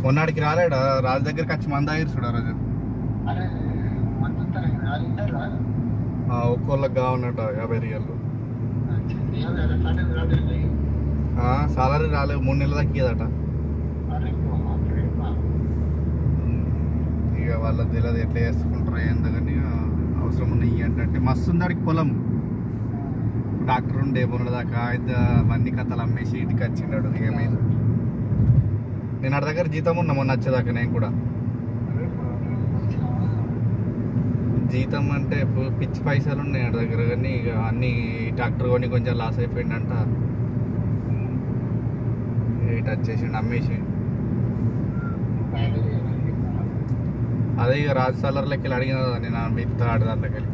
మొన్నటికి రాలేడా రాజు దగ్గరికి వచ్చి మంద ఆగిరు చూడ రోజు ఒక్కోళ్ళకి కావన్నట 50 రియళ్ళు. సాలరీ రాలేదు 3 నెలల దాకా ఇయ్యదట. ఇక వాళ్ళకి తెలియదు ఎట్లా చేసుకుంటారో ఏందని. అవసరం ఉన్నాయి ఏంటంటే మస్తు ఉంది అడిగి పొలం. డాక్టర్ ఉండే మొన్న దాకా అయితే అవన్నీ కథలు అమ్మేసి ఇంటికి వచ్చిండాడు. ఏమైంది నేను అడి దగ్గర జీతం ఉన్నా మొన్న వచ్చేదాకా. నేను కూడా జీతం అంటే పిచ్చి పైసలు ఉన్నాయి అడి దగ్గర. కానీ ఇక అన్నీ ట్రాక్టర్ కొని కొంచెం లాస్ అయిపోయిందంట. ఇటు వచ్చేసిండు అమ్మేసి. అదే ఇక రాజు సాలర్లకి అడిగిన నేను మిగతా ఆడదాంట్లోకి వెళ్ళి